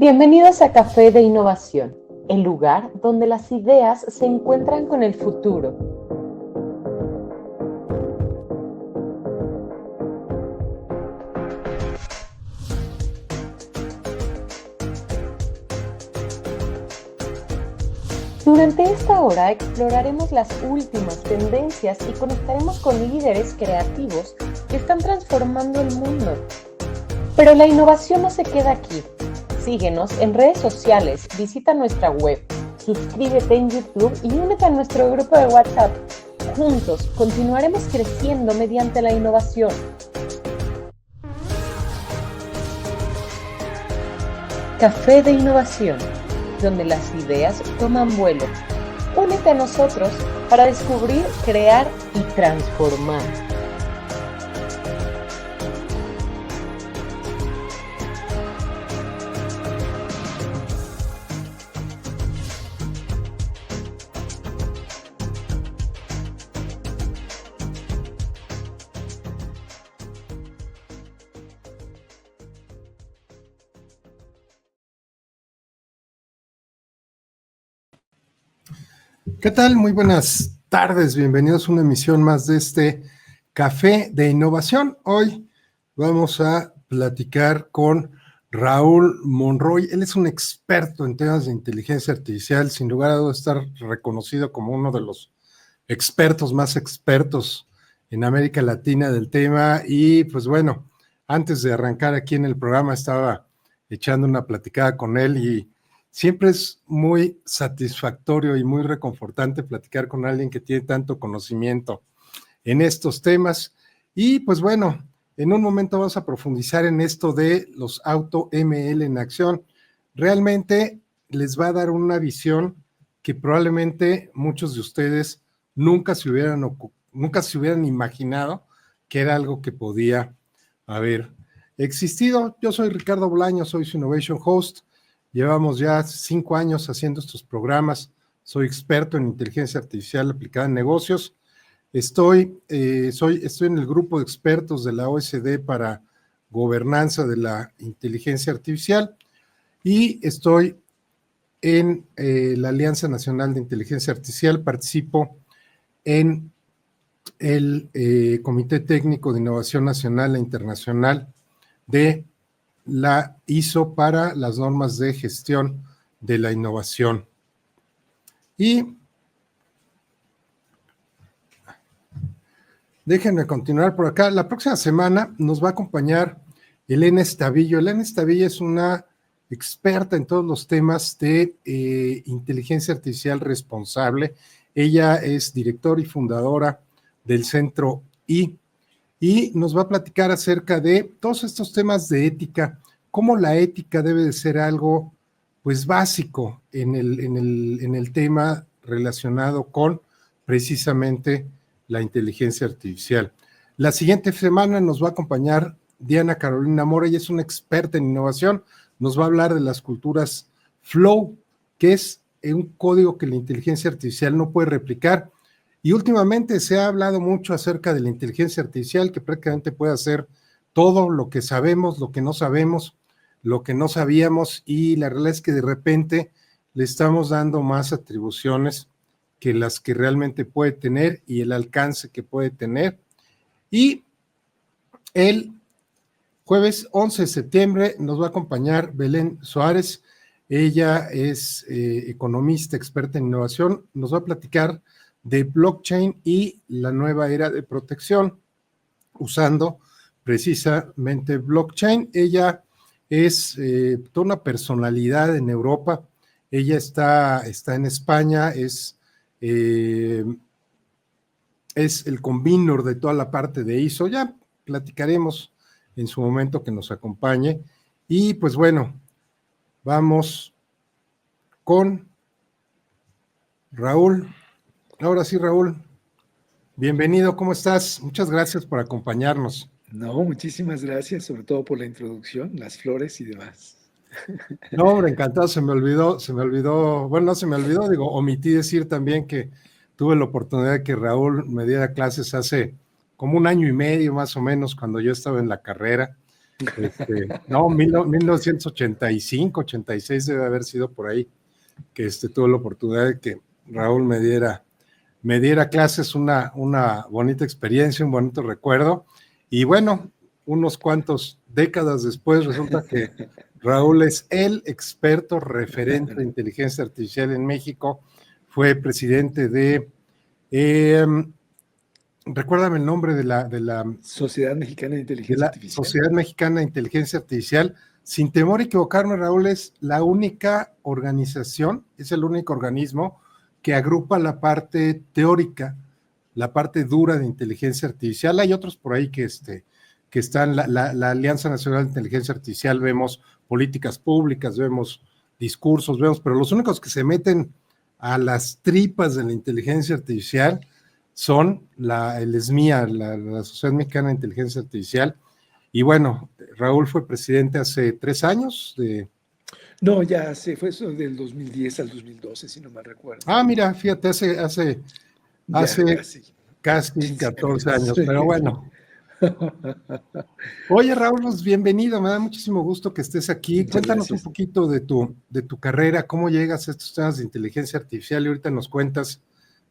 Bienvenidos a Café de Innovación, el lugar donde las ideas se encuentran con el futuro. Durante esta hora exploraremos las últimas tendencias y conectaremos con líderes creativos que están transformando el mundo. Pero la innovación no se queda aquí. Síguenos en redes sociales, visita nuestra web, suscríbete en YouTube y únete a nuestro grupo de WhatsApp. Juntos continuaremos creciendo mediante la innovación. Café de Innovación, donde las ideas toman vuelo. Únete a nosotros para descubrir, crear y transformar. ¿Qué tal? Muy buenas tardes, bienvenidos a una emisión más de este Café de Innovación. Hoy vamos a platicar con Raúl Monroy. Él es un experto en temas de inteligencia artificial, sin lugar a dudas estar reconocido como uno de los expertos más expertos en América Latina del tema. Y pues bueno, antes de arrancar aquí en el programa estaba echando una platicada con él y siempre es muy satisfactorio y muy reconfortante platicar con alguien que tiene tanto conocimiento en estos temas. Y pues bueno, en un momento vamos a profundizar en esto de los AutoML en acción. Realmente les va a dar una visión que probablemente muchos de ustedes nunca se hubieran imaginado que era algo que podía haber existido. Yo soy Ricardo Bolaño, soy su Innovation Host. Llevamos ya 5 años haciendo estos programas. Soy experto en inteligencia artificial aplicada en negocios. Estoy en el grupo de expertos de la OSD para gobernanza de la inteligencia artificial y estoy en la Alianza Nacional de Inteligencia Artificial. Participo en el Comité Técnico de Innovación Nacional e Internacional de la ISO para las normas de gestión de la innovación. Y déjenme continuar por acá. La próxima semana nos va a acompañar Elena Estavillo. Elena Estavillo es una experta en todos los temas de inteligencia artificial responsable. Ella es directora y fundadora del Centro I y nos va a platicar acerca de todos estos temas de ética, cómo la ética debe de ser algo pues básico en el tema relacionado con precisamente la inteligencia artificial. La siguiente semana nos va a acompañar Diana Carolina Mora, ella es una experta en innovación, nos va a hablar de las culturas Flow, que es un código que la inteligencia artificial no puede replicar. Y últimamente se ha hablado mucho acerca de la inteligencia artificial, que prácticamente puede hacer todo lo que sabemos, lo que no sabemos, lo que no sabíamos, y la realidad es que de repente le estamos dando más atribuciones que las que realmente puede tener y el alcance que puede tener. Y el jueves 11 de septiembre nos va a acompañar Belén Suárez. Ella es economista, experta en innovación. Nos va a platicar de blockchain y la nueva era de protección usando precisamente blockchain. Ella es toda una personalidad en Europa. Ella está en España, es el convenor de toda la parte de ISO. Ya platicaremos en su momento que nos acompañe. Y pues bueno, vamos con Raúl. Ahora sí, Raúl, bienvenido, ¿cómo estás? Muchas gracias por acompañarnos. No, muchísimas gracias, sobre todo por la introducción, las flores y demás. No, hombre, encantado, se me olvidó, bueno, no se me olvidó, digo, omití decir también que tuve la oportunidad de que Raúl me diera clases hace como 1 año y medio más o menos, cuando yo estaba en la carrera. No, 1985, 86 debe haber sido por ahí, que tuve la oportunidad de que Raúl me diera clases, una bonita experiencia, un bonito recuerdo. Y bueno, unos cuantos décadas después resulta que Raúl es el experto referente de inteligencia artificial en México, fue presidente de, recuérdame el nombre de la Sociedad Mexicana de Inteligencia Artificial. Sociedad Mexicana de Inteligencia Artificial. Sin temor a equivocarme, Raúl, es la única organización, es el único organismo que agrupa la parte teórica, la parte dura de inteligencia artificial. Hay otros por ahí que están, la Alianza Nacional de Inteligencia Artificial, vemos políticas públicas, vemos discursos, pero los únicos que se meten a las tripas de la inteligencia artificial son el SMIA, la Sociedad Mexicana de Inteligencia Artificial. Y bueno, Raúl fue presidente hace 3 años. No, ya fue eso del 2010 al 2012, si no me recuerdo. Mira, fíjate, hace casi 14 años, pero bueno. Oye, Raúl, pues bienvenido, me da muchísimo gusto que estés aquí. Muchas Cuéntanos gracias. Un poquito de tu carrera, cómo llegas a estos temas de inteligencia artificial y ahorita nos cuentas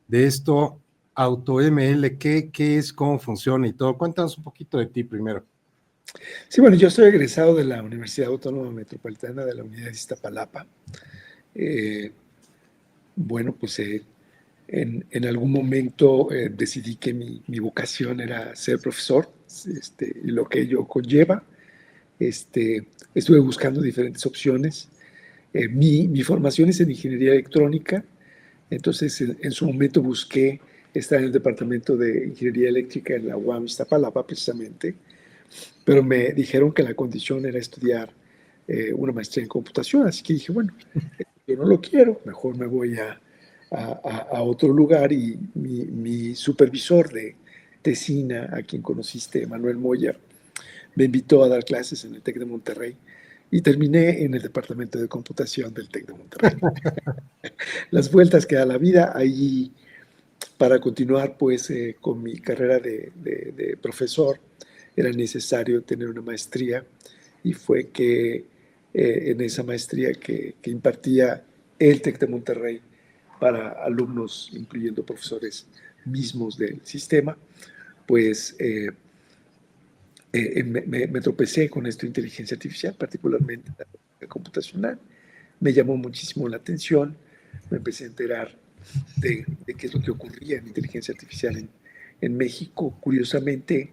de esto, AutoML, qué es, cómo funciona y todo. Cuéntanos un poquito de ti primero. Sí, bueno, yo soy egresado de la Universidad Autónoma Metropolitana de la Unidad de Iztapalapa. Bueno, pues en algún momento decidí que mi vocación era ser profesor, y lo que ello conlleva. Estuve buscando diferentes opciones. Mi formación es en ingeniería electrónica, entonces en su momento busqué estar en el departamento de ingeniería eléctrica en la UAM Iztapalapa precisamente, pero me dijeron que la condición era estudiar una maestría en computación, así que dije, bueno, yo no lo quiero, mejor me voy a otro lugar. Y mi supervisor de tesina, a quien conociste, Manuel Moya, me invitó a dar clases en el TEC de Monterrey y terminé en el departamento de computación del TEC de Monterrey. Las vueltas que da la vida. Ahí, para continuar pues con mi carrera de profesor, era necesario tener una maestría, y fue que en esa maestría que impartía el TEC de Monterrey para alumnos, incluyendo profesores mismos del sistema, pues me tropecé con esto de inteligencia artificial, particularmente la computacional. Me llamó muchísimo la atención, me empecé a enterar de qué es lo que ocurría en inteligencia artificial en México. Curiosamente,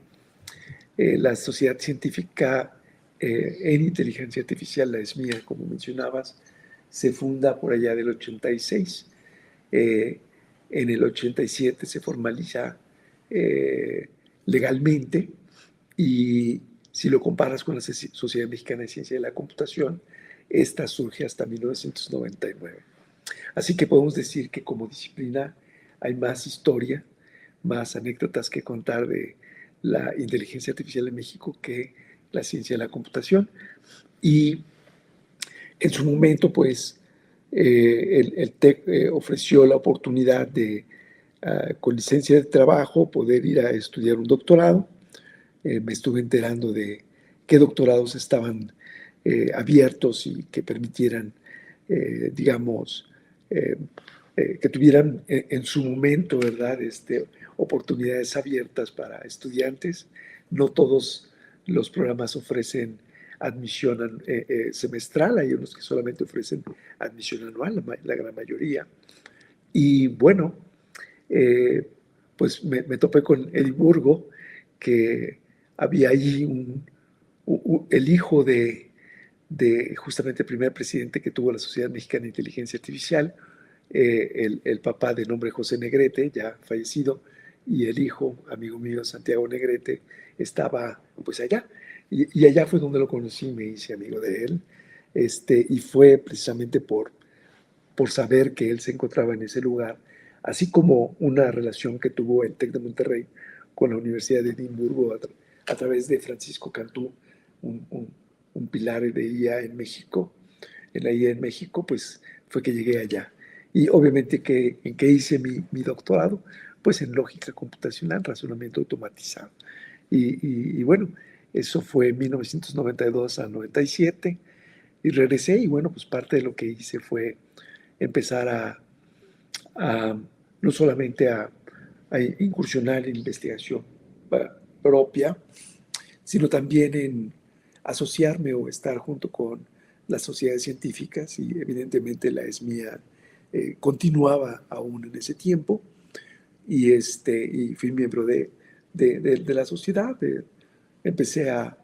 la Sociedad Científica en Inteligencia Artificial, la SMIA, como mencionabas, se funda por allá del 86. En el 87 se formaliza legalmente, y si lo comparas con la Sociedad Mexicana de Ciencia de la Computación, esta surge hasta 1999. Así que podemos decir que como disciplina hay más historia, más anécdotas que contar de la inteligencia artificial en México que la ciencia de la computación. Y en su momento, pues, el TEC ofreció la oportunidad de, con licencia de trabajo, poder ir a estudiar un doctorado. Me estuve enterando de qué doctorados estaban abiertos y que permitieran, digamos, que tuvieran en su momento, ¿verdad?, oportunidades abiertas para estudiantes. No todos los programas ofrecen admisión semestral, hay unos que solamente ofrecen admisión anual, la gran mayoría. Y bueno, pues me topé con Edimburgo, que había allí el hijo de justamente el primer presidente que tuvo la Sociedad Mexicana de Inteligencia Artificial, el papá, de nombre José Negrete, ya fallecido, y el hijo, amigo mío, Santiago Negrete, estaba pues allá. Y allá fue donde lo conocí, me hice amigo de él, y fue precisamente por saber que él se encontraba en ese lugar, así como una relación que tuvo el TEC de Monterrey con la Universidad de Edimburgo a través de Francisco Cantú, un pilar de IA en México. En la IA en México, pues fue que llegué allá. Y obviamente en qué hice mi doctorado, pues en lógica computacional, razonamiento automatizado. Y bueno, Eso fue en 1992 a 97 y regresé y bueno, pues parte de lo que hice fue empezar a no solamente a incursionar en investigación propia, sino también en asociarme o estar junto con las sociedades científicas y evidentemente la ESMIA continuaba aún en ese tiempo y fui miembro de la sociedad. Empecé a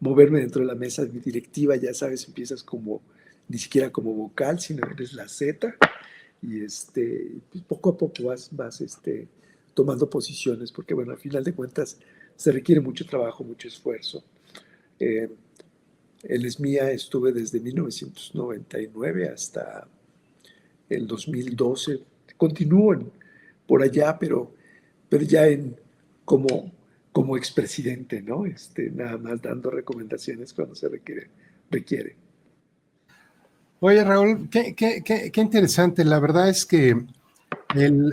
moverme dentro de la mesa directiva, ya sabes, empiezas como, ni siquiera como vocal, sino eres la Z y pues poco a poco vas tomando posiciones, porque bueno, al final de cuentas se requiere mucho trabajo, mucho esfuerzo. En ESMIA estuve desde 1999 hasta el 2012. Continúo por allá, pero ya como expresidente, ¿no? Nada más dando recomendaciones cuando se requiere. Oye, Raúl, qué interesante. La verdad es que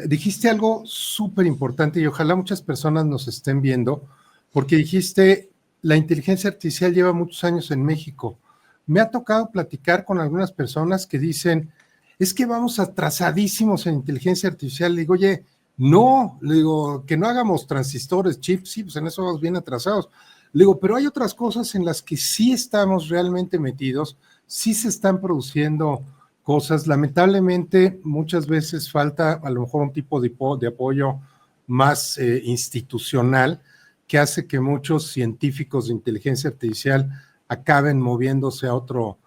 dijiste algo súper importante y ojalá muchas personas nos estén viendo, porque dijiste, la inteligencia artificial lleva muchos años en México. Me ha tocado platicar con algunas personas que dicen, es que vamos atrasadísimos en inteligencia artificial. Le digo, oye, no, le digo, que no hagamos transistores, chips, sí, pues en eso vamos bien atrasados. Le digo, pero hay otras cosas en las que sí estamos realmente metidos, sí se están produciendo cosas. Lamentablemente, muchas veces falta a lo mejor un tipo de apoyo más institucional que hace que muchos científicos de inteligencia artificial acaben moviéndose a otro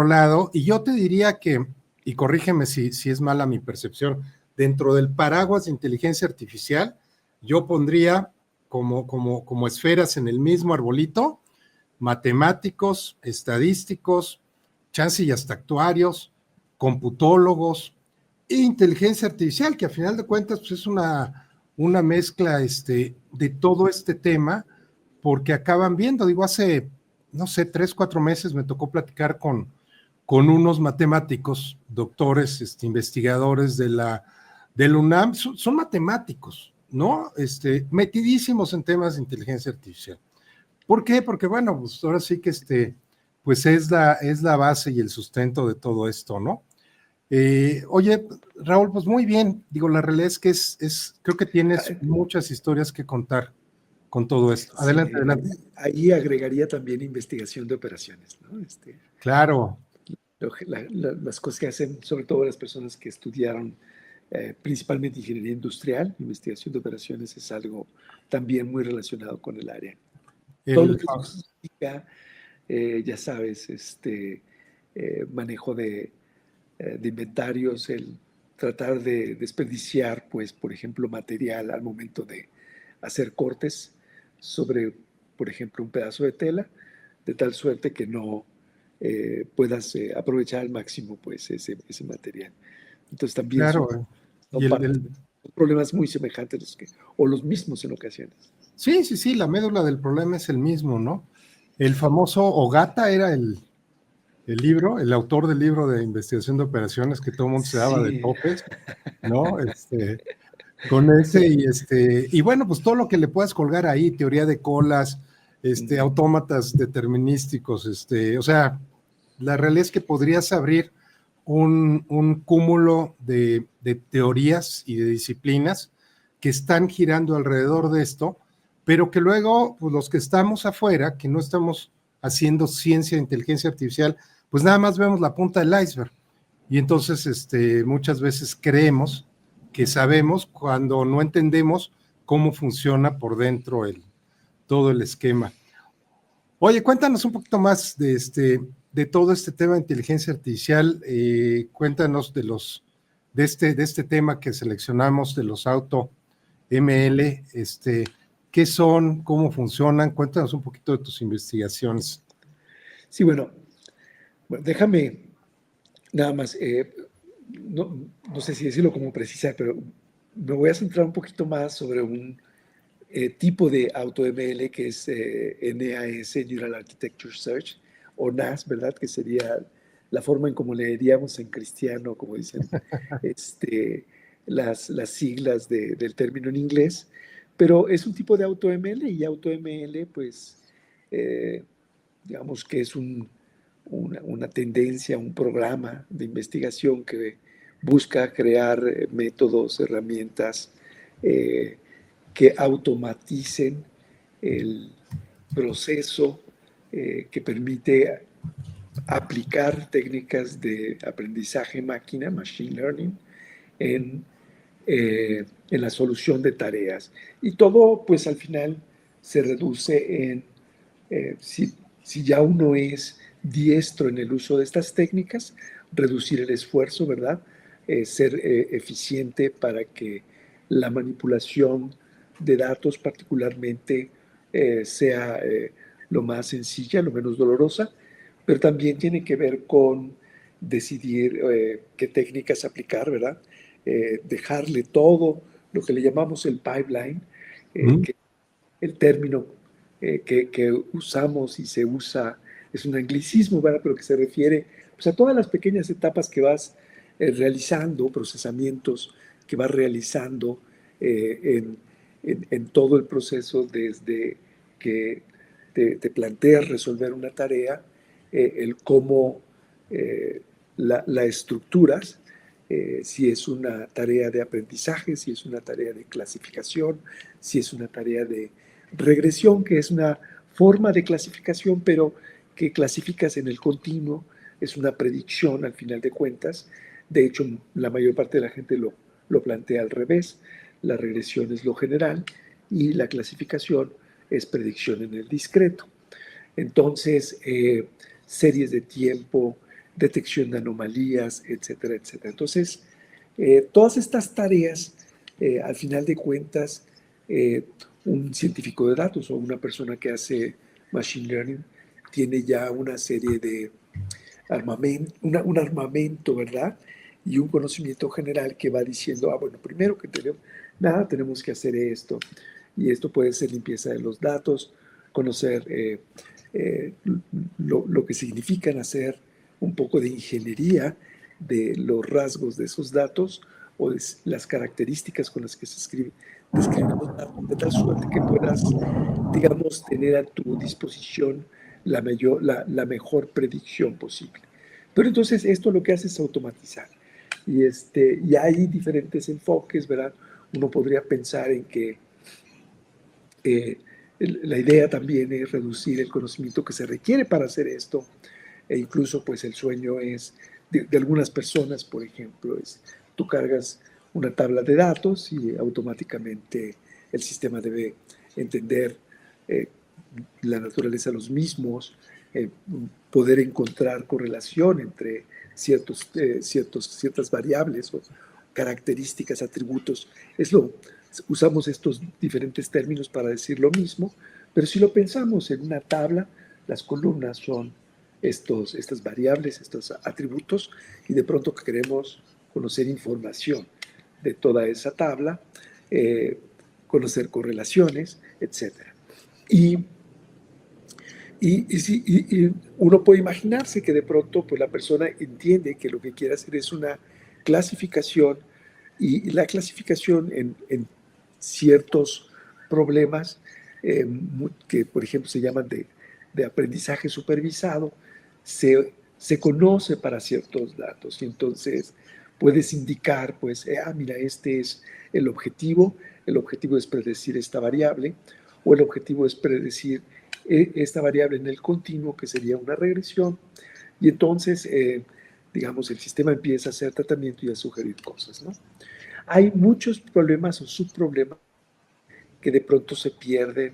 lado. Y yo te diría que, y corrígeme si es mala mi percepción, dentro del paraguas de inteligencia artificial, yo pondría como esferas en el mismo arbolito, matemáticos, estadísticos, chance y hasta actuarios, computólogos e inteligencia artificial, que a final de cuentas pues es una mezcla de todo este tema, porque acaban viendo, digo, hace, no sé, 3, 4 meses me tocó platicar con unos matemáticos, doctores, investigadores del UNAM, son matemáticos, ¿no? Metidísimos en temas de inteligencia artificial. ¿Por qué? Porque, bueno, pues ahora sí que pues es la base y el sustento de todo esto, ¿no? Oye, Raúl, pues muy bien. Digo, la realidad es que creo que tienes muchas historias que contar con todo esto. Adelante, Sí, adelante. ahí agregaría también investigación de operaciones, ¿no? Claro. Las cosas que hacen, sobre todo las personas que estudiaron principalmente ingeniería industrial, investigación de operaciones es algo también muy relacionado con el área. Todo lo que significa, ya sabes, manejo de inventarios, el tratar de desperdiciar, pues, por ejemplo, material al momento de hacer cortes sobre, por ejemplo, un pedazo de tela, de tal suerte que no puedas aprovechar al máximo, pues, ese material. Entonces también claro. son Y problemas muy semejantes o los mismos en ocasiones. sí, la médula del problema es el mismo, ¿no? El famoso Ogata era el libro, el autor del libro de investigación de operaciones que todo el mundo se daba de Sí. topes, ¿no? Con ese y bueno, pues todo lo que le puedas colgar ahí, teoría de colas, autómatas determinísticos, o sea, la realidad es que podrías abrir un cúmulo de teorías y de disciplinas que están girando alrededor de esto, pero que luego, pues los que estamos afuera, que no estamos haciendo ciencia de inteligencia artificial, pues nada más vemos la punta del iceberg. Y entonces muchas veces creemos que sabemos cuando no entendemos cómo funciona por dentro todo el esquema. Oye, cuéntanos un poquito más de todo este tema de inteligencia artificial. Cuéntanos de este tema que seleccionamos de los auto ML, qué son, cómo funcionan. Cuéntanos un poquito de tus investigaciones. Sí, bueno, déjame nada más, no sé si decirlo como precisar, pero me voy a centrar un poquito más sobre un tipo de AutoML que es NAS, Neural Architecture Search, o NAS, ¿verdad? Que sería la forma en como leeríamos en cristiano, como dicen las siglas del término en inglés, pero es un tipo de AutoML y AutoML, pues, eh, digamos que es una tendencia, un programa de investigación que busca crear métodos, herramientas que automaticen el proceso que permite aplicar técnicas de aprendizaje máquina, machine learning, en, en la solución de tareas. Y todo, pues al final, se reduce en, si ya uno es diestro en el uso de estas técnicas, reducir el esfuerzo, ¿verdad? Ser eficiente para que la manipulación de datos particularmente sea lo más sencilla, lo menos dolorosa, pero también tiene que ver con decidir qué técnicas aplicar, ¿verdad? Dejarle todo lo que le llamamos el pipeline, que el término que usamos y se usa es un anglicismo, ¿verdad? Pero que se refiere pues, a todas las pequeñas etapas que vas realizando, procesamientos que vas realizando en todo el proceso desde que te planteas resolver una tarea, el cómo la estructuras, si es una tarea de aprendizaje, si es una tarea de clasificación, si es una tarea de regresión, que es una forma de clasificación, pero que clasificas en el continuo, es una predicción al final de cuentas. De hecho, la mayor parte de la gente lo plantea al revés. La regresión es lo general y la clasificación es predicción en el discreto. Entonces, series de tiempo, detección de anomalías, etcétera, etcétera. Entonces, todas estas tareas, al final de cuentas, un científico de datos o una persona que hace machine learning tiene ya una serie de armamento, un armamento, ¿verdad? Y un conocimiento general que va diciendo, bueno, primero que tenemos que hacer esto. Y esto puede ser limpieza de los datos, conocer lo que significan hacer un poco de ingeniería de los rasgos de esos datos o de las características con las que se describen los datos, de tal suerte que puedas, digamos, tener a tu disposición la mejor predicción posible. Pero entonces esto lo que hace es automatizar. Y hay diferentes enfoques, ¿verdad? Uno podría pensar en que la idea también es reducir el conocimiento que se requiere para hacer esto, e incluso pues el sueño es de algunas personas, por ejemplo, es tú cargas una tabla de datos y automáticamente el sistema debe entender la naturaleza de los mismos, poder encontrar correlación entre ciertas variables o características, atributos. Usamos estos diferentes términos para decir lo mismo, pero si lo pensamos en una tabla, las columnas son estas variables, estos atributos, y de pronto queremos conocer información de toda esa tabla, conocer correlaciones, etc. Y uno puede imaginarse que de pronto pues, la persona entiende que lo que quiere hacer es una clasificación, y la clasificación en ciertos problemas que, por ejemplo, se llaman de aprendizaje supervisado, se conoce para ciertos datos. Y entonces puedes indicar, pues, mira, este es el objetivo es predecir esta variable, o el objetivo es predecir esta variable en el continuo, que sería una regresión. Y entonces, digamos, el sistema empieza a hacer tratamiento y a sugerir cosas, ¿no? Hay muchos problemas o subproblemas que de pronto se pierden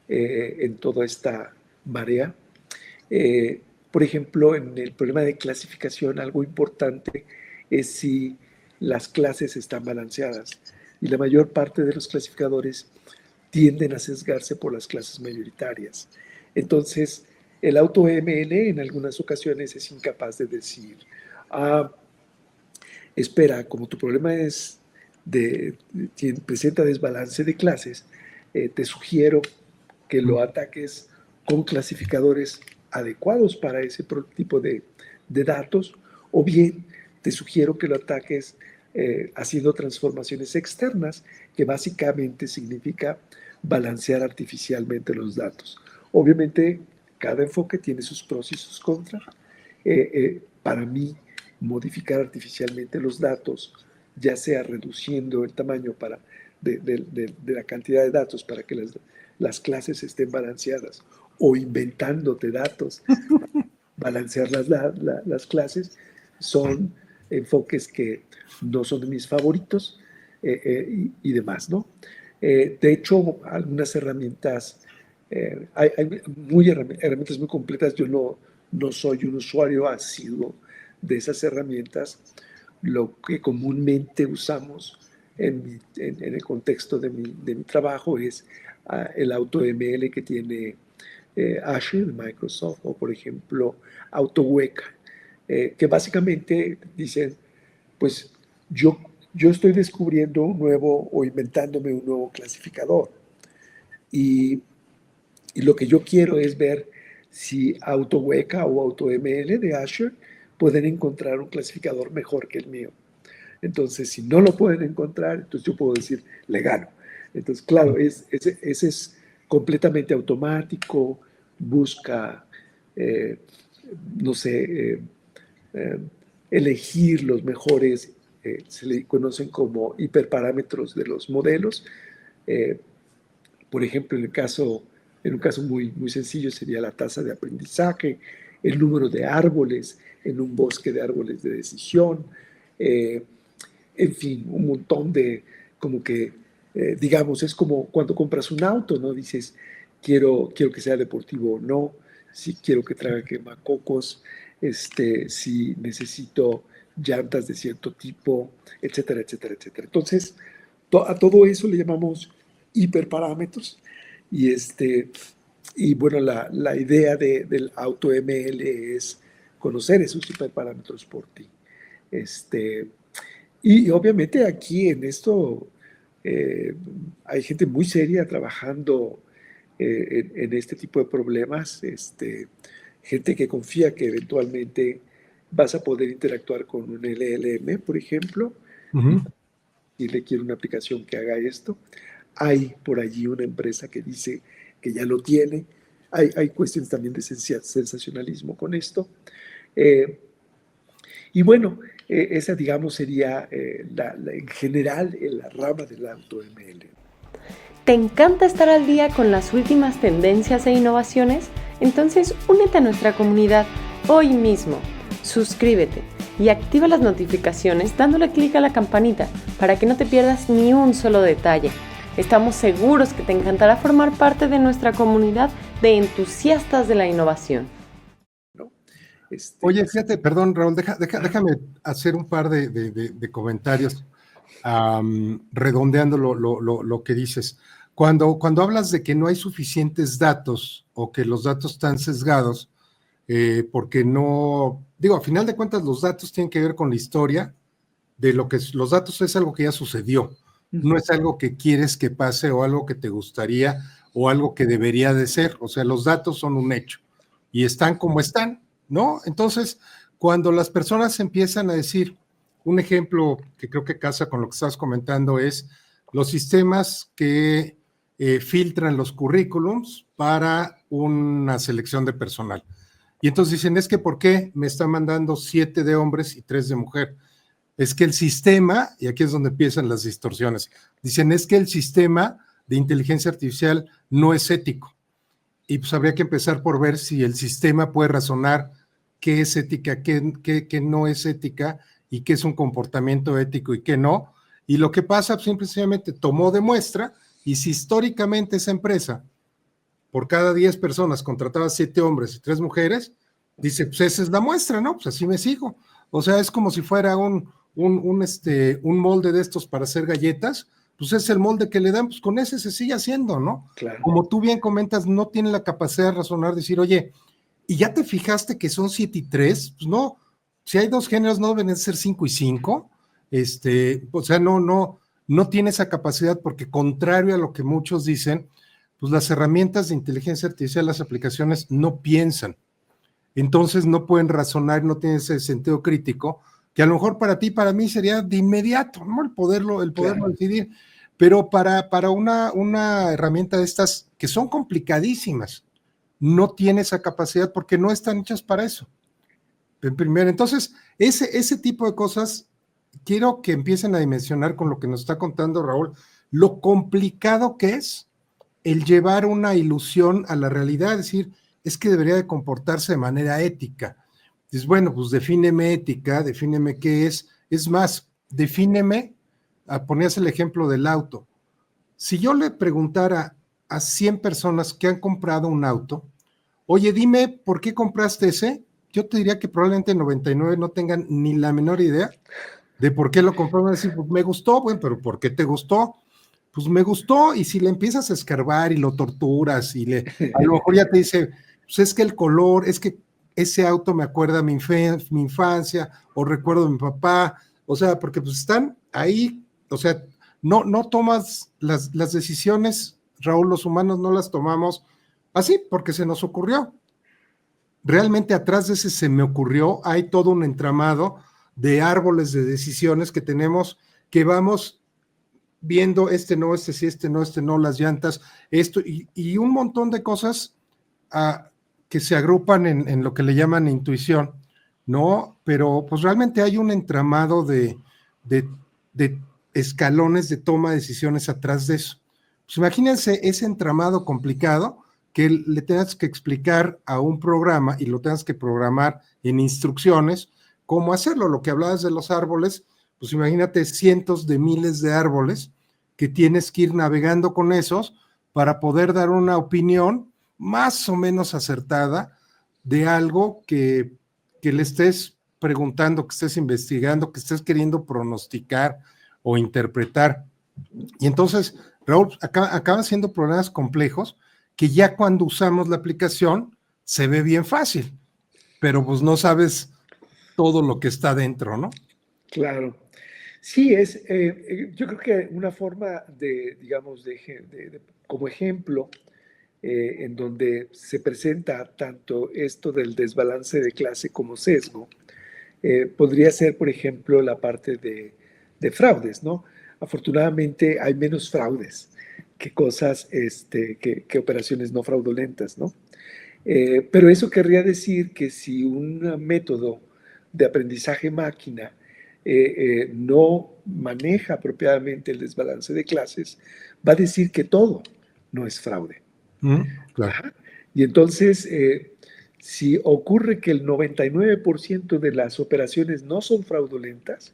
en toda esta marea. Por ejemplo, en el problema de clasificación, algo importante es si las clases están balanceadas. Y la mayor parte de los clasificadores tienden a sesgarse por las clases mayoritarias. Entonces, el AutoML en algunas ocasiones es incapaz de decir, espera, como tu problema es presenta desbalance de clases, te sugiero que lo ataques con clasificadores adecuados para ese tipo de datos, o bien te sugiero que lo ataques haciendo transformaciones externas, que básicamente significa balancear artificialmente los datos. Obviamente, cada enfoque tiene sus pros y sus contras. Para mí, modificar artificialmente los datos, ya sea reduciendo el tamaño de la cantidad de datos para que las clases estén balanceadas, o inventándote datos, balancear las clases, son enfoques que no son de mis favoritos, y demás, ¿no? De hecho, algunas herramientas, hay herramientas muy completas. Yo no soy un usuario asiduo de esas herramientas. Lo que comúnmente usamos en el contexto de mi trabajo es el AutoML que tiene Azure de Microsoft, o por ejemplo AutoWeka, que básicamente dicen, pues yo estoy descubriendo un nuevo o inventándome un nuevo clasificador, y lo que yo quiero es ver si AutoWeka o AutoML de Azure pueden encontrar un clasificador mejor que el mío. Entonces, si no lo pueden encontrar, entonces yo puedo decir, le gano. Entonces, claro, ese es completamente automático, busca, no sé, elegir los mejores, se le conocen como hiperparámetros de los modelos. Por ejemplo, en un caso muy, muy sencillo sería la tasa de aprendizaje, el número de árboles en un bosque de árboles de decisión, en fin, un montón de, como que, digamos, es como cuando compras un auto, ¿no? Dices, quiero que sea deportivo o no, si quiero que traiga quemacocos, si necesito llantas de cierto tipo, etcétera, etcétera, etcétera. Entonces, a todo eso le llamamos hiperparámetros, y bueno, la idea del AutoML es conocer esos hiperparámetros por ti. Y obviamente aquí en esto hay gente muy seria trabajando en este tipo de problemas, gente que confía que eventualmente vas a poder interactuar con un LLM, por ejemplo, y le quiere una aplicación que haga esto. Hay por allí una empresa que dice que ya lo tiene. Hay cuestiones también de sensacionalismo con esto. Y bueno, esa, digamos, sería en general la rama del AutoML. ¿Te encanta estar al día con las últimas tendencias e innovaciones? Entonces únete a nuestra comunidad hoy mismo. Suscríbete y activa las notificaciones dándole clic a la campanita para que no te pierdas ni un solo detalle. Estamos seguros que te encantará formar parte de nuestra comunidad de entusiastas de la innovación. Oye, fíjate, perdón, Raúl, déjame hacer un par de comentarios redondeando lo que dices. Cuando hablas de que no hay suficientes datos o que los datos están sesgados, porque no, digo, a final de cuentas los datos tienen que ver con la historia de lo que los datos es algo que ya sucedió, no es algo que quieres que pase o algo que te gustaría o algo que debería de ser. O sea, los datos son un hecho y están como están, ¿no? Entonces, cuando las personas empiezan a decir, un ejemplo que creo que casa con lo que estás comentando es los sistemas que filtran los currículums para una selección de personal. Y entonces dicen, es que ¿por qué me está mandando 7 de hombres y 3 de mujer? Es que el sistema, y aquí es donde empiezan las distorsiones, dicen, es que el sistema de inteligencia artificial no es ético. Y pues habría que empezar por ver si el sistema puede razonar qué es ética, qué no es ética, y qué es un comportamiento ético y qué no. Y lo que pasa, pues, simplemente tomó de muestra, y si históricamente esa empresa, por cada 10 personas, contrataba 7 hombres y 3 mujeres, dice, pues esa es la muestra, ¿no? Pues así me sigo. O sea, es como si fuera un molde de estos para hacer galletas, pues es el molde que le dan, pues con ese se sigue haciendo, ¿no? Claro. Como tú bien comentas, no tiene la capacidad de razonar, decir, oye, ¿y ya te fijaste que son 7 y 3? Pues no, si hay 2 géneros, no deben ser 5 y 5, o sea, no tiene esa capacidad, porque contrario a lo que muchos dicen, pues las herramientas de inteligencia artificial, las aplicaciones, no piensan. Entonces no pueden razonar, no tienen ese sentido crítico, que a lo mejor para ti, para mí sería de inmediato, ¿no? El poderlo claro, decidir, pero para una herramienta de estas que son complicadísimas, no tiene esa capacidad porque no están hechas para eso. En primera, entonces, ese tipo de cosas, quiero que empiecen a dimensionar con lo que nos está contando Raúl, lo complicado que es el llevar una ilusión a la realidad, es decir, es que debería de comportarse de manera ética. Dices, bueno, pues defíneme ética, defíneme qué es más, defíneme, ponías el ejemplo del auto. Si yo le preguntara a 100 personas que han comprado un auto, oye, dime, ¿por qué compraste ese? Yo te diría que probablemente 99 no tengan ni la menor idea de por qué lo compró. Van a decir, pues me gustó, bueno, pero ¿por qué te gustó? Pues me gustó, y si le empiezas a escarbar y lo torturas a lo mejor ya te dice, pues es que el color, es que ese auto me acuerda a mi infancia, o recuerdo a mi papá, o sea, porque pues están ahí, o sea, no tomas las decisiones, Raúl, los humanos no las tomamos así, porque se nos ocurrió. Realmente atrás de ese se me ocurrió, hay todo un entramado de árboles de decisiones que tenemos, que vamos viendo, este no, este sí, este no, las llantas, esto, y un montón de cosas que se agrupan en lo que le llaman intuición, ¿no? Pero pues realmente hay un entramado de escalones de toma de decisiones atrás de eso. Pues imagínense ese entramado complicado que le tengas que explicar a un programa y lo tengas que programar en instrucciones, cómo hacerlo. Lo que hablabas de los árboles, pues imagínate cientos de miles de árboles que tienes que ir navegando con esos para poder dar una opinión más o menos acertada de algo que le estés preguntando, que estés investigando, que estés queriendo pronosticar o interpretar. Y entonces, Raúl, acaban siendo problemas complejos que ya cuando usamos la aplicación se ve bien fácil, pero pues no sabes todo lo que está dentro, ¿no? Claro. Sí, yo creo que una forma de, digamos, como ejemplo, en donde se presenta tanto esto del desbalance de clase como sesgo, podría ser, por ejemplo, la parte de fraudes, ¿no? Afortunadamente hay menos fraudes que cosas, que operaciones no fraudulentas, ¿no? Pero eso querría decir que si un método de aprendizaje máquina no maneja apropiadamente el desbalance de clases, va a decir que todo no es fraude. Claro. Ajá. Y entonces, si ocurre que el 99% de las operaciones no son fraudulentas,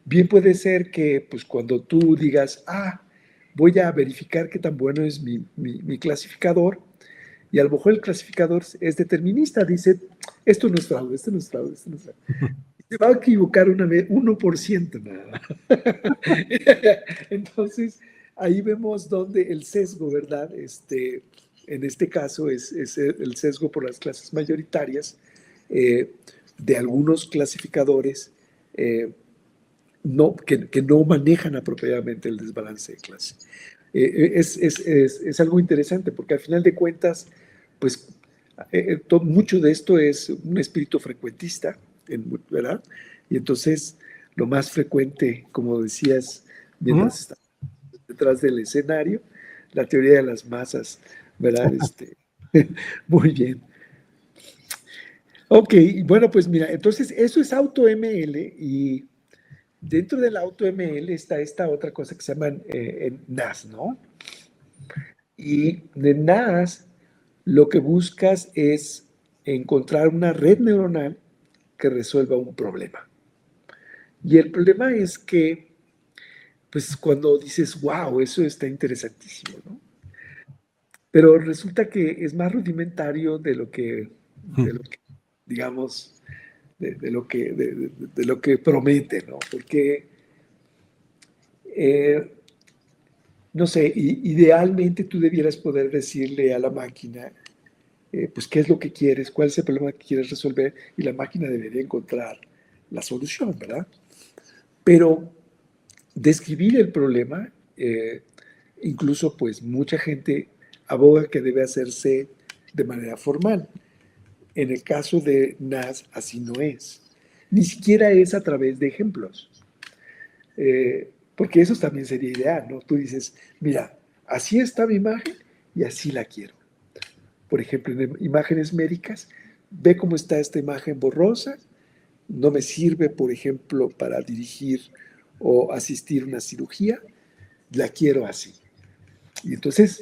bien puede ser que pues, cuando tú digas, voy a verificar qué tan bueno es mi clasificador, y a lo mejor el clasificador es determinista, dice, esto no es fraude, esto no es fraude, esto no es fraude. Se va a equivocar 1% nada. Entonces, ahí vemos donde el sesgo, ¿verdad? En este caso es el sesgo por las clases mayoritarias de algunos clasificadores que no manejan apropiadamente el desbalance de clase. Es algo interesante porque al final de cuentas, pues mucho de esto es un espíritu frecuentista, ¿verdad? Y entonces lo más frecuente, como decías, mientras está detrás del escenario, la teoría de las masas, ¿verdad? Muy bien. Ok, bueno, pues mira, entonces eso es AutoML y dentro del AutoML está esta otra cosa que se llama NAS, ¿no? Y de NAS lo que buscas es encontrar una red neuronal que resuelva un problema. Y el problema es que, pues cuando dices, wow, eso está interesantísimo, ¿no? Pero resulta que es más rudimentario de lo que digamos, de lo que promete, ¿no? Porque, no sé, idealmente tú debieras poder decirle a la máquina, pues, qué es lo que quieres, cuál es el problema que quieres resolver, y la máquina debería encontrar la solución, ¿verdad? Pero describir el problema, incluso pues mucha gente aboga que debe hacerse de manera formal. En el caso de NAS así no es. Ni siquiera es a través de ejemplos. Porque eso también sería ideal, ¿no? Tú dices, mira, así está mi imagen y así la quiero. por ejemplo, en imágenes médicas, ve cómo está esta imagen borrosa, no me sirve, por ejemplo, para dirigir o asistir a una cirugía, la quiero así. Y entonces,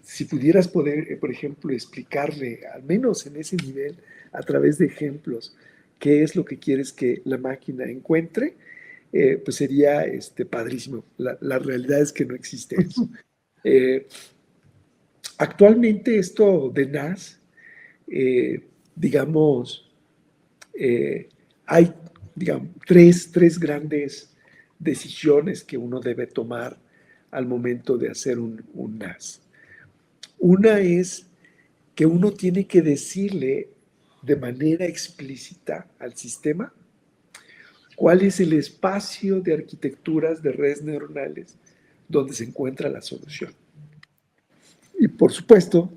si pudieras poder, por ejemplo, explicarle, al menos en ese nivel, a través de ejemplos, qué es lo que quieres que la máquina encuentre, pues sería padrísimo. La realidad es que no existe eso. Eh, Actualmente esto de NAS, digamos, hay, digamos, tres grandes decisiones que uno debe tomar al momento de hacer un NAS. Una es que uno tiene que decirle de manera explícita al sistema cuál es el espacio de arquitecturas de redes neuronales donde se encuentra la solución. Y por supuesto,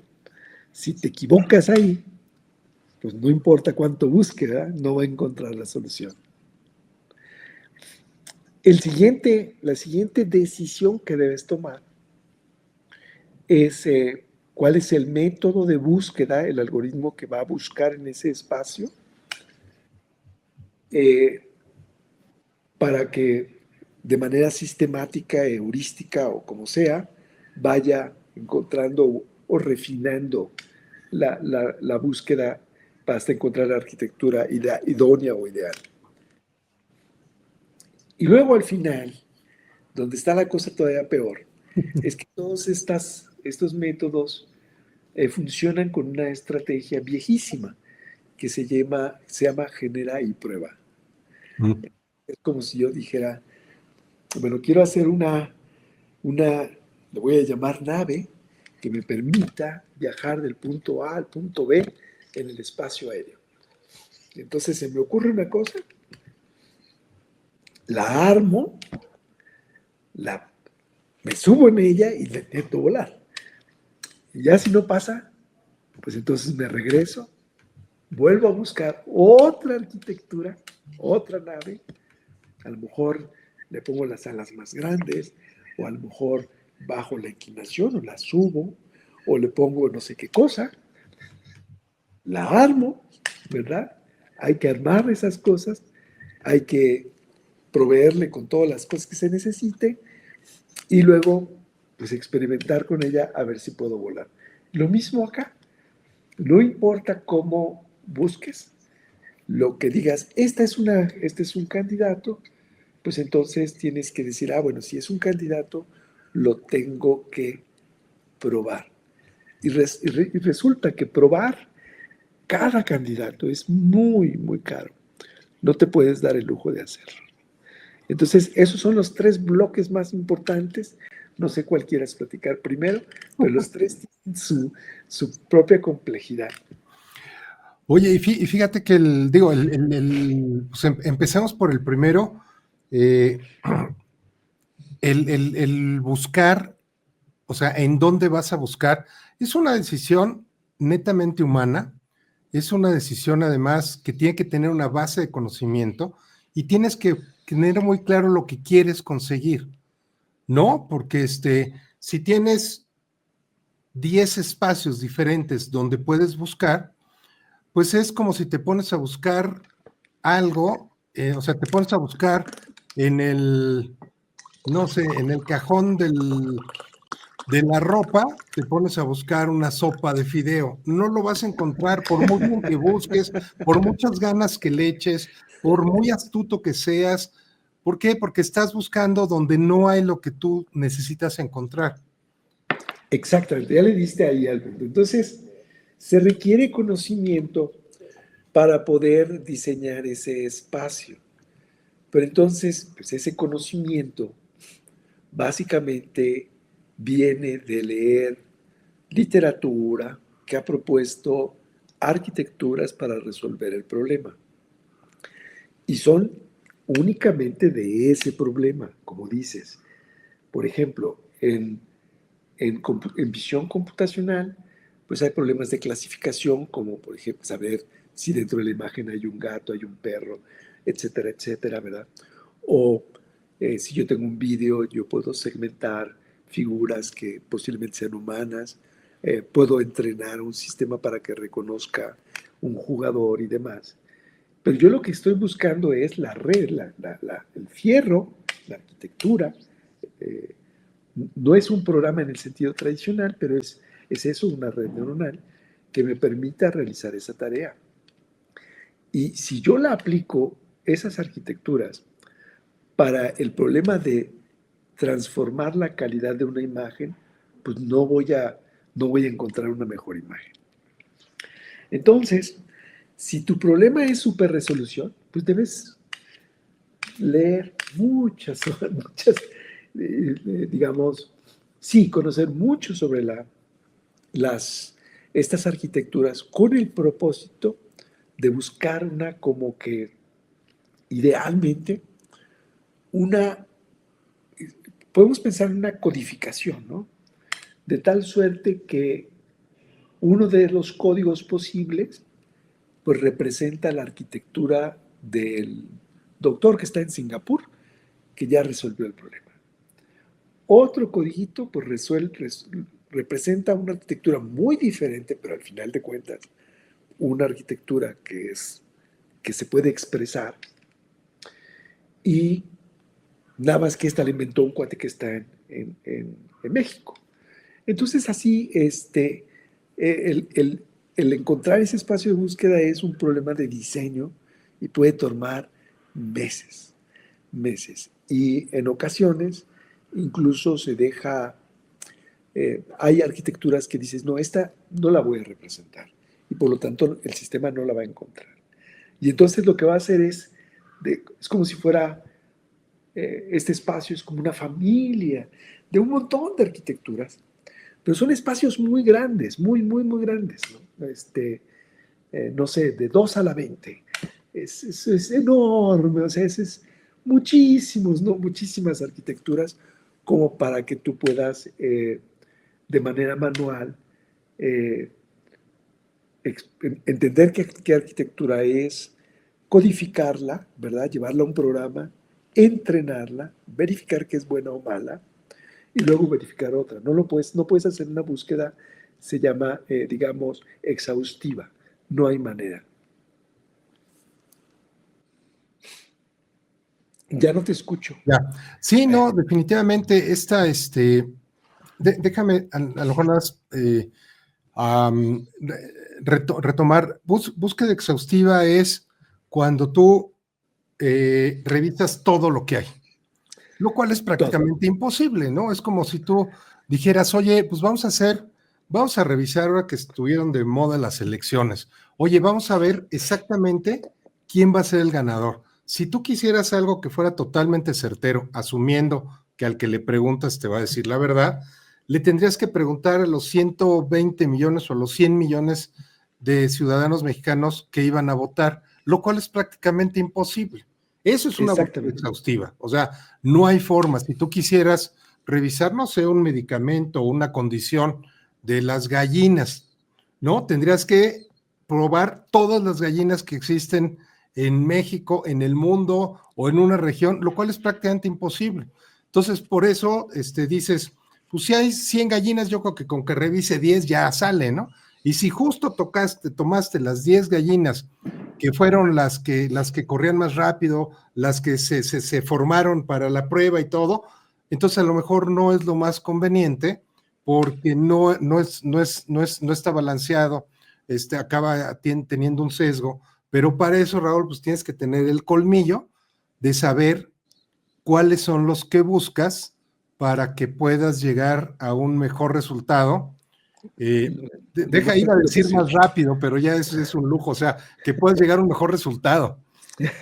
si te equivocas ahí, pues no importa cuánto busque, ¿verdad? No va a encontrar la solución. La siguiente decisión que debes tomar es cuál es el método de búsqueda, el algoritmo que va a buscar en ese espacio, para que de manera sistemática, heurística o como sea, vaya encontrando o refinando la búsqueda hasta encontrar la arquitectura idónea o ideal. Y luego al final, donde está la cosa todavía peor, es que todos estos métodos funcionan con una estrategia viejísima que se llama genera y prueba. Es como si yo dijera, bueno, quiero hacer le voy a llamar nave, que me permita viajar del punto A al punto B en el espacio aéreo. Entonces se me ocurre una cosa, la armo, me subo en ella y la intento volar. Y ya si no pasa, pues entonces me regreso, vuelvo a buscar otra arquitectura, otra nave, a lo mejor le pongo las alas más grandes, o a lo mejor bajo la inclinación, o la subo, o le pongo no sé qué cosa, la armo, ¿verdad? Hay que armar esas cosas, hay que proveerle con todas las cosas que se necesite, y luego, pues experimentar con ella a ver si puedo volar. Lo mismo acá, no importa cómo busques, lo que digas, este es un candidato, pues entonces tienes que decir, bueno, si es un candidato, lo tengo que probar. Y resulta que probar cada candidato es muy, muy caro. No te puedes dar el lujo de hacerlo. Entonces, esos son los tres bloques más importantes. No sé cuál quieras platicar primero, pero los tres tienen su propia complejidad. Oye, y fíjate que pues empecemos por el primero, el buscar, o sea, en dónde vas a buscar, es una decisión netamente humana, es una decisión además que tiene que tener una base de conocimiento y tienes que tener muy claro lo que quieres conseguir, ¿no? Porque si tienes 10 espacios diferentes donde puedes buscar, pues es como si te pones a buscar algo, o sea, te pones a buscar en no sé, en el cajón de la ropa, te pones a buscar una sopa de fideo. No lo vas a encontrar por muy bien que busques, por muchas ganas que le eches, por muy astuto que seas. ¿Por qué? Porque estás buscando donde no hay lo que tú necesitas encontrar. Exactamente, ya le diste ahí al punto. Entonces, se requiere conocimiento para poder diseñar ese espacio. Pero entonces, pues ese conocimiento básicamente viene de leer literatura que ha propuesto arquitecturas para resolver el problema. Y son únicamente de ese problema, como dices. Por ejemplo, en visión computacional, pues hay problemas de clasificación, como por ejemplo saber si dentro de la imagen hay un gato, hay un perro, etcétera, etcétera, ¿verdad? O si yo tengo un vídeo, yo puedo segmentar figuras que posiblemente sean humanas, puedo entrenar un sistema para que reconozca un jugador y demás. Pero yo lo que estoy buscando es la red, el fierro, la arquitectura. No es un programa en el sentido tradicional, pero es eso, una red neuronal que me permita realizar esa tarea. Y si yo la aplico, esas arquitecturas, para el problema de transformar la calidad de una imagen, pues no voy a encontrar una mejor imagen. Entonces, si tu problema es super resolución, pues debes leer muchas, digamos, sí, conocer mucho sobre estas arquitecturas con el propósito de buscar una, como que idealmente, podemos pensar en una codificación, ¿no? De tal suerte que uno de los códigos posibles pues representa la arquitectura del doctor que está en Singapur, que ya resolvió el problema. Otro codiguito pues representa una arquitectura muy diferente, pero al final de cuentas, una arquitectura que se puede expresar, y nada más que esta la inventó un cuate que está en México. Entonces así, el encontrar ese espacio de búsqueda es un problema de diseño y puede tomar meses. Y en ocasiones incluso se deja, hay arquitecturas que dices, no, esta no la voy a representar y por lo tanto el sistema no la va a encontrar. Y entonces lo que va a hacer es como si fuera, este espacio es como una familia de un montón de arquitecturas, pero son espacios muy grandes, muy grandes, ¿no? No sé, de 2 a la 20. Es enorme, o sea, es muchísimas arquitecturas como para que tú puedas, de manera manual, entender qué arquitectura es, codificarla, ¿verdad? Llevarla a un programa, entrenarla, verificar que es buena o mala, y luego verificar otra. No puedes hacer una búsqueda, se llama, digamos, exhaustiva. No hay manera. Ya no te escucho. Ya. Sí, no, definitivamente déjame a lo mejor más retomar. Búsqueda exhaustiva es cuando tú revisas todo lo que hay, lo cual es prácticamente imposible, ¿no? Es como si tú dijeras, oye, pues vamos a revisar ahora que estuvieron de moda las elecciones. Oye, vamos a ver exactamente quién va a ser el ganador. Si tú quisieras algo que fuera totalmente certero, asumiendo que al que le preguntas te va a decir la verdad, le tendrías que preguntar a los 120 millones o a los 100 millones de ciudadanos mexicanos que iban a votar, lo cual es prácticamente imposible. Eso es una búsqueda exhaustiva, o sea, no hay forma. Si tú quisieras revisar, no sé, un medicamento o una condición de las gallinas, ¿no? Tendrías que probar todas las gallinas que existen en México, en el mundo o en una región, lo cual es prácticamente imposible. Entonces, por eso dices, pues si hay 100 gallinas, yo creo que con que revise 10 ya sale, ¿no? Y si justo tomaste las 10 gallinas que fueron las que corrían más rápido, las que se formaron para la prueba y todo, entonces a lo mejor no es lo más conveniente porque no está balanceado, acaba teniendo un sesgo, pero para eso, Raúl, pues tienes que tener el colmillo de saber cuáles son los que buscas para que puedas llegar a un mejor resultado. Deja ir a decir más rápido, pero ya eso es un lujo, o sea, que puedas llegar a un mejor resultado,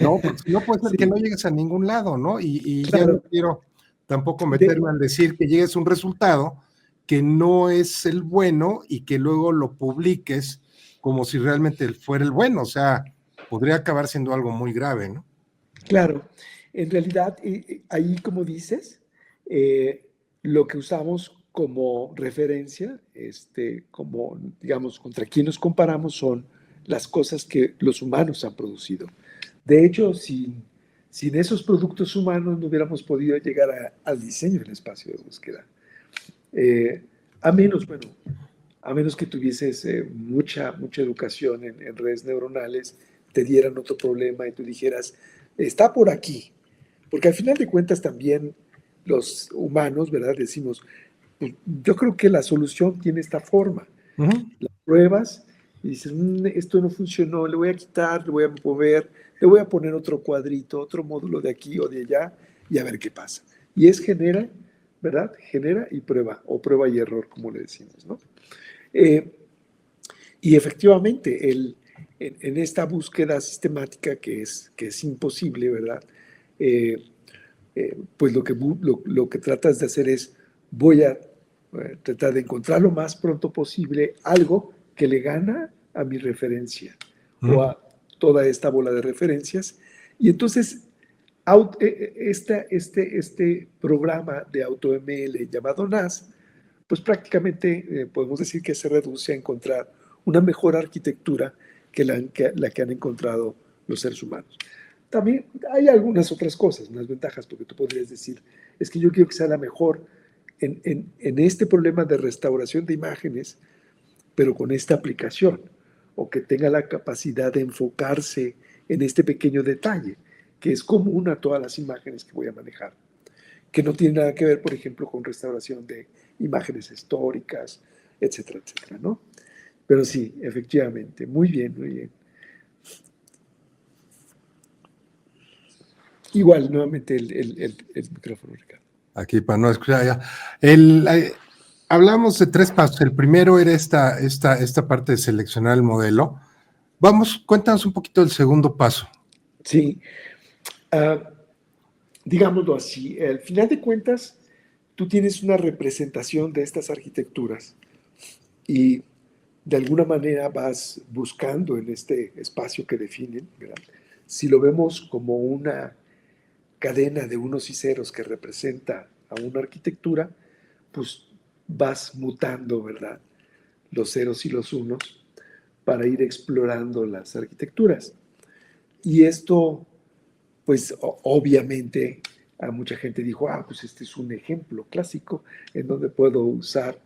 ¿no? Porque si no puede ser que no llegues a ningún lado, ¿no? Y claro, ya no quiero tampoco meterme al decir que llegues a un resultado que no es el bueno y que luego lo publiques como si realmente fuera el bueno, o sea, podría acabar siendo algo muy grave, ¿no? Claro, en realidad, ahí como dices, lo que usamos como referencia, como, digamos, contra quien nos comparamos son las cosas que los humanos han producido. De hecho, sin esos productos humanos no hubiéramos podido llegar al diseño del espacio de búsqueda. A menos, bueno, a menos que tuvieses mucha educación en redes neuronales, te dieran otro problema y tú dijeras, está por aquí. Porque al final de cuentas también los humanos, ¿verdad? Decimos, pues, yo creo que la solución tiene esta forma. Las pruebas y dices, esto no funcionó, le voy a quitar, le voy a mover, le voy a poner otro cuadrito, otro módulo de aquí o de allá y a ver qué pasa. Y genera, ¿verdad? Genera y prueba, o prueba y error, como le decimos, ¿no? Y efectivamente, en esta búsqueda sistemática que es imposible, ¿verdad? Pues lo que tratas de hacer es, voy a tratar de encontrar lo más pronto posible algo que le gana a mi referencia o a toda esta bola de referencias. Y entonces, este programa de AutoML llamado NAS, pues prácticamente podemos decir que se reduce a encontrar una mejor arquitectura que la que han encontrado los seres humanos. También hay algunas otras cosas, unas ventajas, porque tú podrías decir, es que yo quiero que sea la mejor en este problema de restauración de imágenes, pero con esta aplicación, o que tenga la capacidad de enfocarse en este pequeño detalle, que es común a todas las imágenes que voy a manejar, que no tiene nada que ver, por ejemplo, con restauración de imágenes históricas, etcétera, etcétera, ¿no? Pero sí, efectivamente, muy bien, muy bien. Igual, nuevamente el micrófono, Ricardo. Aquí para no escuchar ya. Hablamos de 3 pasos. El primero era esta parte de seleccionar el modelo. Cuéntanos un poquito del segundo paso. Sí, digámoslo así, al final de cuentas, tú tienes una representación de estas arquitecturas y de alguna manera vas buscando en este espacio que definen, ¿verdad? Si lo vemos como una cadena de unos y ceros que representa a una arquitectura, pues vas mutando, ¿verdad? Los ceros y los unos para ir explorando las arquitecturas. Y esto, pues obviamente a mucha gente dijo, pues este es un ejemplo clásico en donde puedo usar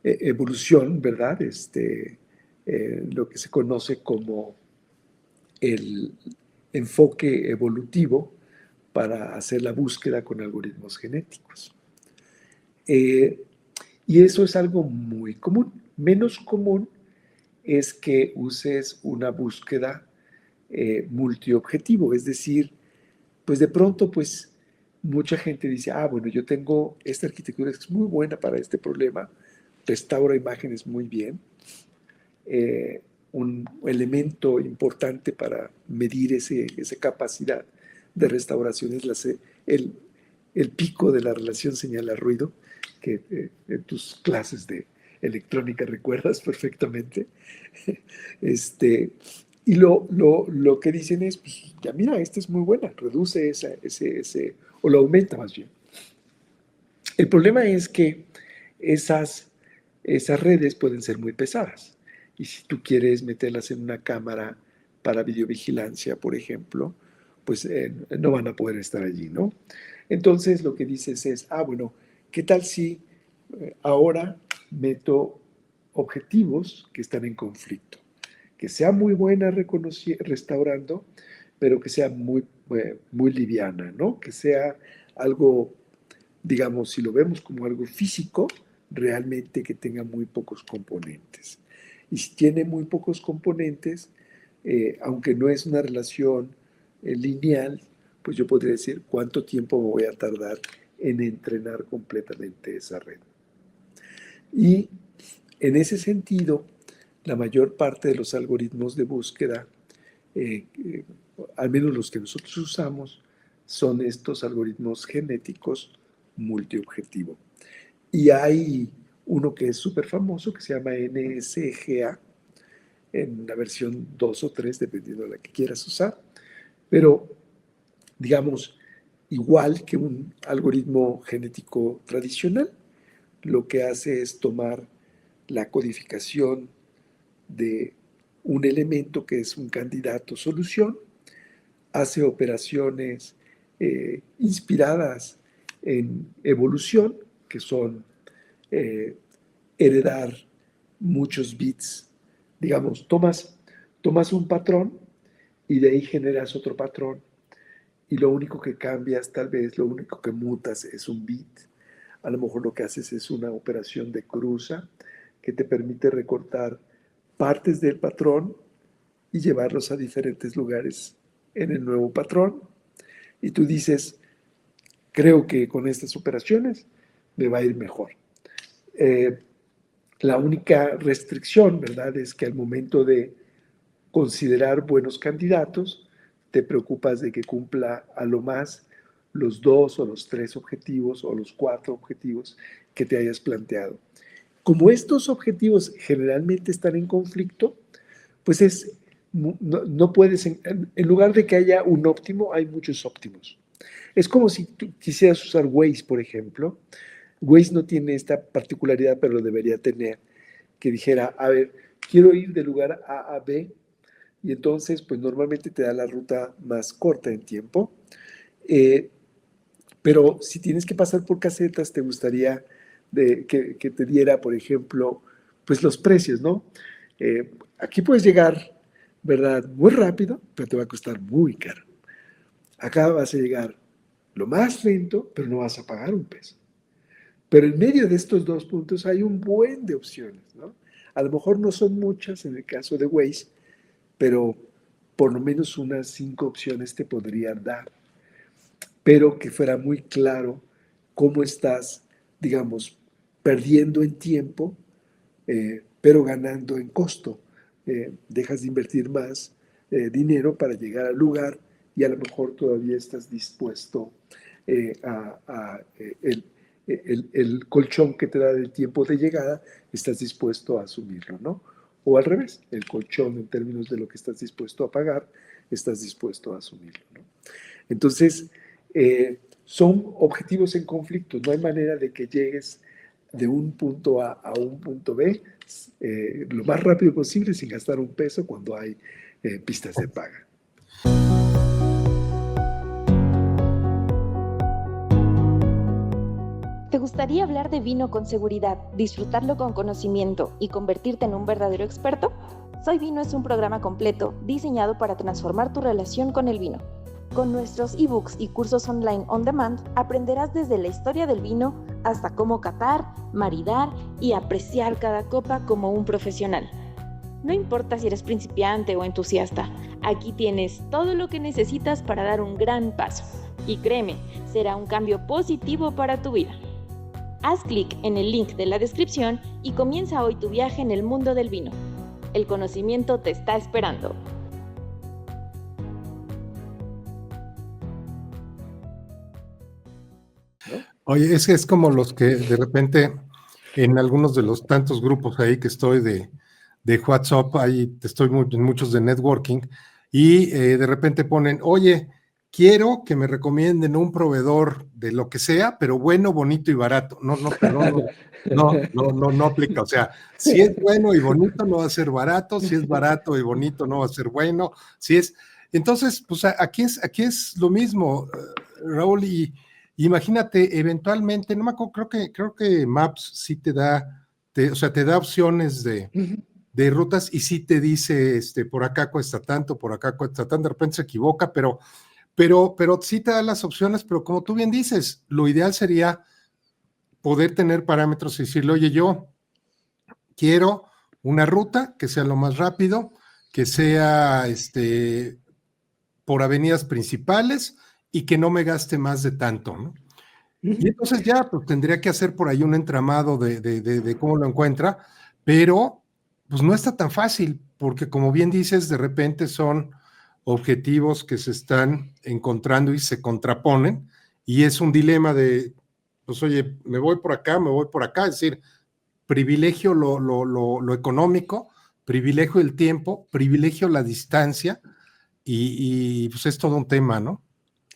evolución, ¿verdad? Lo que se conoce como el enfoque evolutivo para hacer la búsqueda con algoritmos genéticos. Y eso es algo muy común. Menos común es que uses una búsqueda multiobjetivo, es decir, pues de pronto, pues mucha gente dice, bueno, yo tengo esta arquitectura que es muy buena para este problema, restaura imágenes muy bien. Un elemento importante para medir esa capacidad de restauración es el pico de la relación señal-ruido, que en tus clases de electrónica recuerdas perfectamente. Y lo que dicen es, pues ya mira, esta es muy buena, reduce o lo aumenta más bien. El problema es que esas redes pueden ser muy pesadas. Y si tú quieres meterlas en una cámara para videovigilancia, por ejemplo, pues no van a poder estar allí, ¿no? Entonces lo que dices es, bueno, ¿qué tal si ahora meto objetivos que están en conflicto? Que sea muy buena restaurando, pero que sea muy liviana, ¿no? Que sea algo, digamos, si lo vemos como algo físico, realmente que tenga muy pocos componentes. Y si tiene muy pocos componentes, aunque no es una relación lineal, pues yo podría decir cuánto tiempo me voy a tardar en entrenar completamente esa red. Y en ese sentido, la mayor parte de los algoritmos de búsqueda, al menos los que nosotros usamos, son estos algoritmos genéticos multiobjetivo. Y hay uno que es súper famoso, que se llama NSGA, en la versión 2 o 3, dependiendo de la que quieras usar. Pero, digamos, igual que un algoritmo genético tradicional, lo que hace es tomar la codificación de un elemento que es un candidato solución, hace operaciones inspiradas en evolución, que son eh, heredar muchos bits. Digamos, tomas un patrón y de ahí generas otro patrón y lo único que cambias, tal vez lo único que mutas es un bit. A lo mejor lo que haces es una operación de cruza que te permite recortar partes del patrón y llevarlos a diferentes lugares en el nuevo patrón. Y tú dices, creo que con estas operaciones me va a ir mejor. Eh, la única restricción, ¿verdad?, es que al momento de considerar buenos candidatos, te preocupas de que cumpla a lo más los 2 o los 3 objetivos o los 4 objetivos que te hayas planteado. Como estos objetivos generalmente están en conflicto, pues no puedes, en lugar de que haya un óptimo, hay muchos óptimos. Es como si tú quisieras usar Waze, por ejemplo. Waze no tiene esta particularidad, pero lo debería tener, que dijera, a ver, quiero ir de lugar A a B, y entonces, pues normalmente te da la ruta más corta en tiempo. Pero si tienes que pasar por casetas, te gustaría que te diera, por ejemplo, pues los precios, ¿no? Aquí puedes llegar, ¿verdad? Muy rápido, pero te va a costar muy caro. Acá vas a llegar lo más lento, pero no vas a pagar un peso. Pero en medio de estos dos puntos hay un buen de opciones, ¿no? A lo mejor no son muchas en el caso de Waze, pero por lo menos unas 5 opciones te podrían dar, pero que fuera muy claro cómo estás, digamos, perdiendo en tiempo, pero ganando en costo. Dejas de invertir más dinero para llegar al lugar y a lo mejor todavía estás dispuesto el colchón que te da el tiempo de llegada, estás dispuesto a asumirlo, ¿no? O al revés, el colchón en términos de lo que estás dispuesto a pagar, estás dispuesto a asumirlo, ¿no? Entonces, son objetivos en conflicto. No hay manera de que llegues de un punto A a un punto B lo más rápido posible sin gastar un peso cuando hay pistas de paga. ¿Te gustaría hablar de vino con seguridad, disfrutarlo con conocimiento y convertirte en un verdadero experto? Soy Vino es un programa completo diseñado para transformar tu relación con el vino. Con nuestros ebooks y cursos online on demand, aprenderás desde la historia del vino hasta cómo catar, maridar y apreciar cada copa como un profesional. No importa si eres principiante o entusiasta, aquí tienes todo lo que necesitas para dar un gran paso. Y créeme, será un cambio positivo para tu vida. Haz clic en el link de la descripción y comienza hoy tu viaje en el mundo del vino. El conocimiento te está esperando. Oye, es como los que de repente en algunos de los tantos grupos ahí que estoy de WhatsApp, ahí estoy en muchos de networking, y de repente ponen, oye, quiero que me recomienden un proveedor de lo que sea, pero bueno, bonito y barato. Perdón, no aplica. O sea, si es bueno y bonito, no va a ser barato. Si es barato y bonito, no va a ser bueno. Si es. Entonces, pues aquí es lo mismo, Raúl, y imagínate, eventualmente, no me acuerdo, creo que Maps sí te da, o sea, te da opciones de rutas y sí te dice, por acá cuesta tanto, por acá cuesta tanto, de repente se equivoca, pero sí te da las opciones, pero como tú bien dices, lo ideal sería poder tener parámetros y decirle, oye, yo quiero una ruta que sea lo más rápido, que sea por avenidas principales y que no me gaste más de tanto, ¿no? Y entonces ya pues, tendría que hacer por ahí un entramado de cómo lo encuentra, pero pues no está tan fácil, porque como bien dices, de repente son objetivos que se están encontrando y se contraponen, y es un dilema de, pues oye, me voy por acá, es decir, privilegio lo económico, privilegio el tiempo, privilegio la distancia, y pues es todo un tema, ¿no?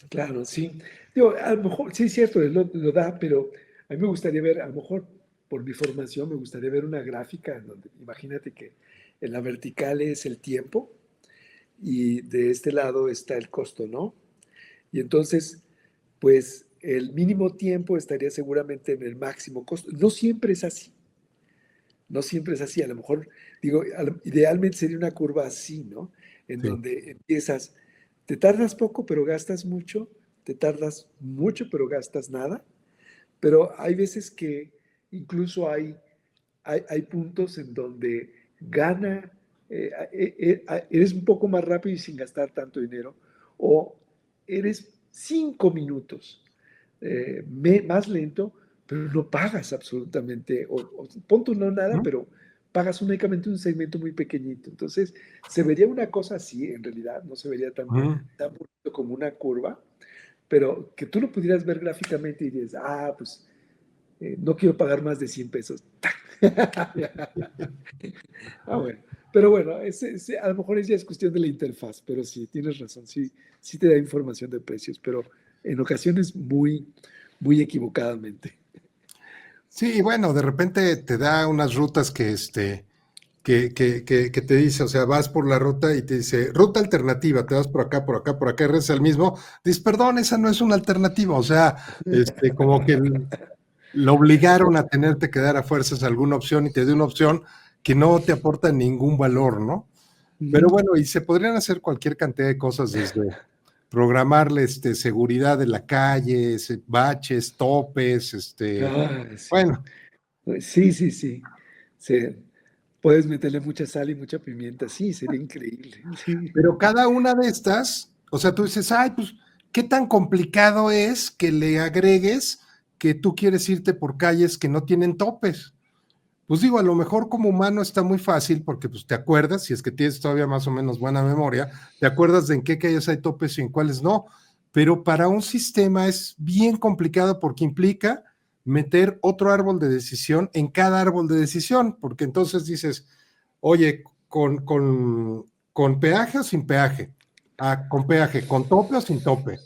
Claro, sí. Digo, a lo mejor, sí es cierto, lo da, pero a mí me gustaría ver, a lo mejor por mi formación, me gustaría ver una gráfica en donde, imagínate que en la vertical es el tiempo y de este lado está el costo, ¿no? Y entonces, pues, el mínimo tiempo estaría seguramente en el máximo costo. No siempre es así. No siempre es así. A lo mejor, digo, idealmente sería una curva así, ¿no? En Sí. donde empiezas, te tardas poco, pero gastas mucho, te tardas mucho, pero gastas nada. Pero hay veces que incluso hay puntos en donde gana, eres un poco más rápido y sin gastar tanto dinero, o eres 5 minutos más lento, pero no pagas absolutamente, o pon tú no nada, ¿Mm? pero pagas únicamente un segmento muy pequeñito. Entonces, se vería una cosa así, en realidad, no se vería ¿Mm? tan bonito como una curva, pero que tú lo pudieras ver gráficamente y dices, pues no quiero pagar más de 100 pesos. Bueno. Pero bueno, a lo mejor ya es cuestión de la interfaz, pero sí, tienes razón, sí, sí te da información de precios, pero en ocasiones muy equivocadamente. Sí, bueno, de repente te da unas rutas que te dice, o sea, vas por la ruta y te dice, ruta alternativa, te vas por acá, por acá, por acá, y regresas al mismo, dices, perdón, esa no es una alternativa, o sea, como que lo obligaron a tenerte que dar a fuerzas alguna opción y te dio una opción que no te aporta ningún valor, ¿no? Pero Ujú. bueno, y se podrían hacer cualquier cantidad de cosas desde programarle seguridad de la calle, baches, topes, Sí. bueno, Sí, sí, sí. Sí. Puedes meterle mucha sal y mucha pimienta. Sí, sería increíble. Sí. pero cada una de estas, o sea, tú dices, ay, pues, ¿qué tan complicado es que le agregues que tú quieres irte por calles que no tienen topes? Pues digo, a lo mejor como humano está muy fácil porque pues te acuerdas, si es que tienes todavía más o menos buena memoria, te acuerdas de en qué calles hay topes y en cuáles no, pero para un sistema es bien complicado porque implica meter otro árbol de decisión en cada árbol de decisión, porque entonces dices, oye, con peaje o sin peaje, con peaje, con tope o sin tope,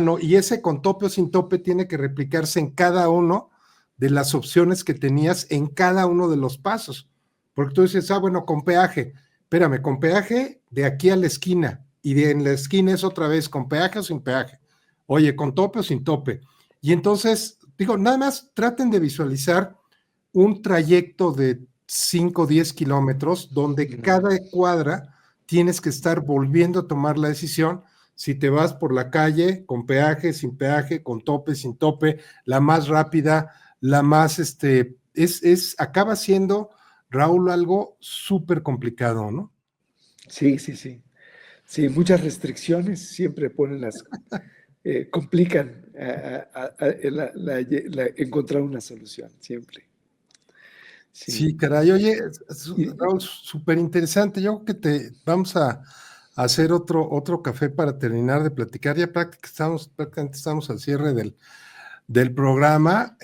no, y ese con tope o sin tope tiene que replicarse en cada uno de las opciones que tenías en cada uno de los pasos. Porque tú dices, bueno, con peaje, espérame, con peaje de aquí a la esquina, y de en la esquina es otra vez con peaje o sin peaje. Oye, con tope o sin tope. Y entonces, digo, nada más traten de visualizar un trayecto de 5 o 10 kilómetros donde Mm. cada cuadra tienes que estar volviendo a tomar la decisión si te vas por la calle con peaje, sin peaje, con tope, sin tope, la más rápida, la más, acaba siendo, Raúl, algo súper complicado, ¿no? Sí, sí, sí. Sí, muchas restricciones siempre complican encontrar una solución, siempre. Sí. Sí, caray, oye, Y- Raúl, súper interesante. Yo creo que vamos a hacer otro café para terminar de platicar. Ya prácticamente estamos al cierre del programa.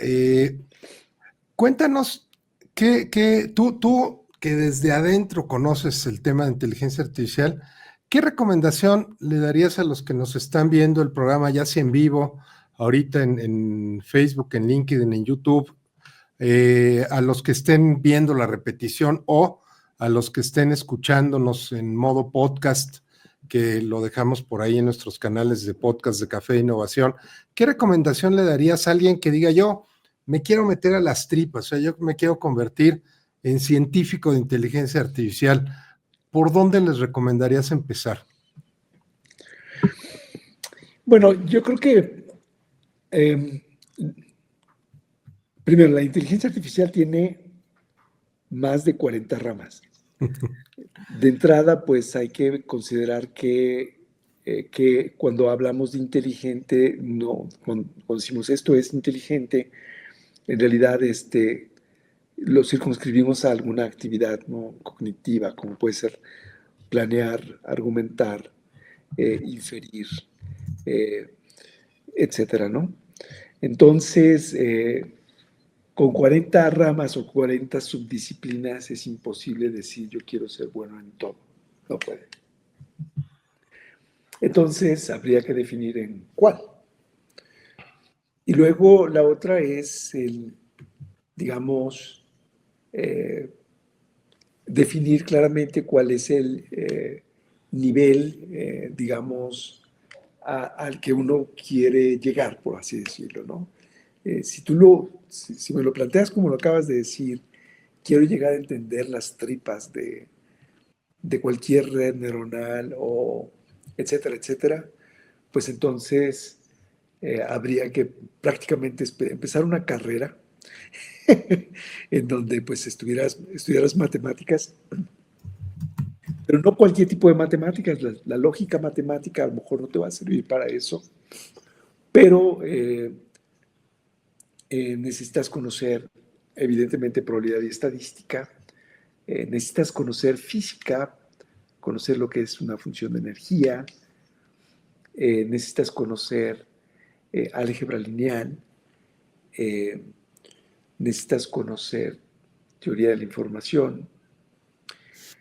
Cuéntanos, tú que desde adentro conoces el tema de inteligencia artificial, ¿qué recomendación le darías a los que nos están viendo el programa, ya sea en vivo, ahorita en Facebook, en LinkedIn, en YouTube, a los que estén viendo la repetición o a los que estén escuchándonos en modo podcast, que lo dejamos por ahí en nuestros canales de podcast de Café de Innovación? ¿Qué recomendación le darías a alguien que diga yo me quiero meter a las tripas, o sea, yo me quiero convertir en científico de inteligencia artificial? ¿Por dónde les recomendarías empezar? bueno, yo creo que em, primero, la inteligencia artificial tiene más de 40 ramas. De entrada, pues hay que considerar que cuando hablamos de inteligente, no, cuando decimos esto es inteligente, en realidad lo circunscribimos a alguna actividad, ¿no?, cognitiva, como puede ser planear, argumentar, inferir, eh, etcétera, ¿no? Entonces, con 40 ramas o 40 subdisciplinas es imposible decir yo quiero ser bueno en todo. No puede. Entonces, habría que definir en cuál. Y luego la otra es digamos, eh, definir claramente cuál es el nivel, digamos, al que uno quiere llegar, por así decirlo, ¿no? Si me lo planteas como lo acabas de decir, quiero llegar a entender las tripas de cualquier red neuronal o etcétera, etcétera, pues entonces habría que prácticamente empezar una carrera en donde pues estudiaras matemáticas, pero no cualquier tipo de matemáticas. La lógica matemática a lo mejor no te va a servir para eso, pero necesitas conocer evidentemente probabilidad y estadística, necesitas conocer física, conocer lo que es una función de energía, necesitas conocer álgebra lineal, necesitas conocer teoría de la información.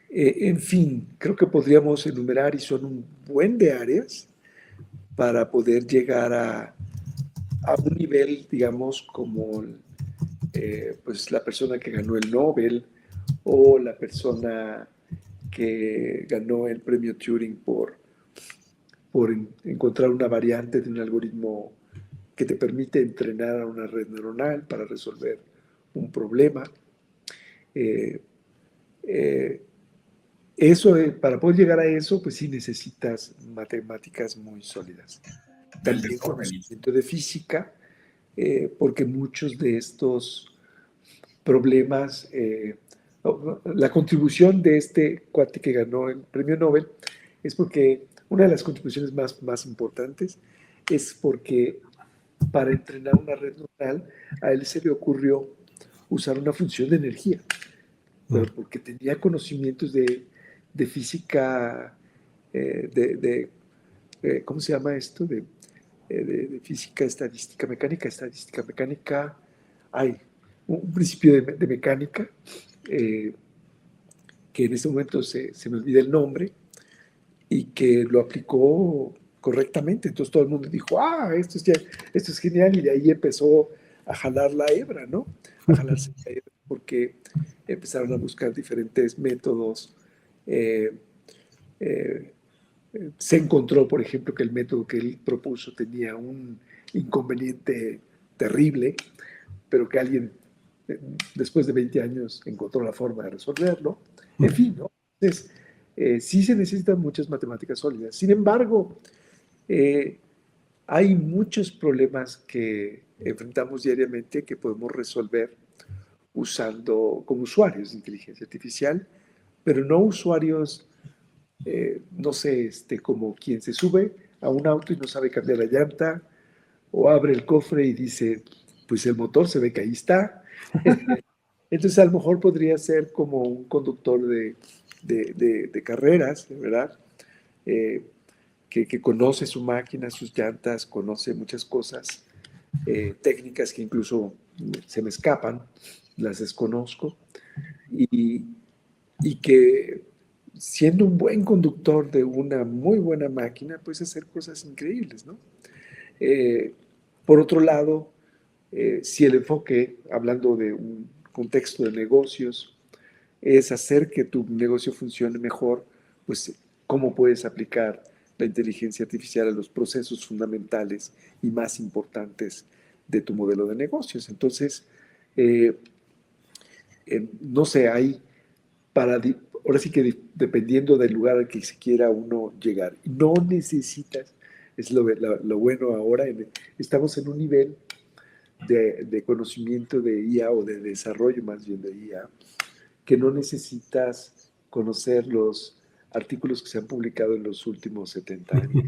En fin, creo que podríamos enumerar y son un buen de áreas para poder llegar a un nivel, digamos, como pues la persona que ganó el Nobel o la persona que ganó el premio Turing por encontrar una variante de un algoritmo que te permite entrenar a una red neuronal para resolver un problema. Para poder llegar a eso, pues sí necesitas matemáticas muy sólidas. También conocimiento de física, porque muchos de estos problemas, la contribución de este cuate que ganó el premio Nobel es porque una de las contribuciones más importantes es porque para entrenar una red neuronal a él se le ocurrió usar una función de energía, pero porque tenía conocimientos de física, ¿cómo se llama esto? De física estadística mecánica, hay un principio de mecánica que en este momento se me olvida el nombre y que lo aplicó correctamente. Entonces todo el mundo dijo, esto es genial, y de ahí empezó a jalar la hebra, ¿no? A jalarse la hebra, porque empezaron a buscar diferentes métodos. Se encontró, por ejemplo, que el método que él propuso tenía un inconveniente terrible, pero que alguien, después de 20 años, encontró la forma de resolverlo. En fin, ¿no? Entonces, sí se necesitan muchas matemáticas sólidas. Sin embargo, hay muchos problemas que enfrentamos diariamente que podemos resolver usando como usuarios de inteligencia artificial, pero no usuarios, no sé, como quien se sube a un auto y no sabe cambiar la llanta, o abre el cofre y dice, pues el motor se ve que ahí está. Entonces a lo mejor podría ser como un conductor de carreras, ¿verdad? Que conoce su máquina, sus llantas, conoce muchas cosas técnicas que incluso se me escapan, las desconozco, y que siendo un buen conductor de una muy buena máquina, puedes hacer cosas increíbles, ¿no? Por otro lado, si el enfoque, hablando de un contexto de negocios, es hacer que tu negocio funcione mejor, pues cómo puedes aplicar la inteligencia artificial a los procesos fundamentales y más importantes de tu modelo de negocios. Entonces, no sé, ahora sí que dependiendo del lugar al que se quiera uno llegar, no necesitas, es lo bueno ahora, estamos en un nivel de conocimiento de IA, o de desarrollo más bien de IA, que no necesitas conocer los artículos que se han publicado en los últimos 70 años.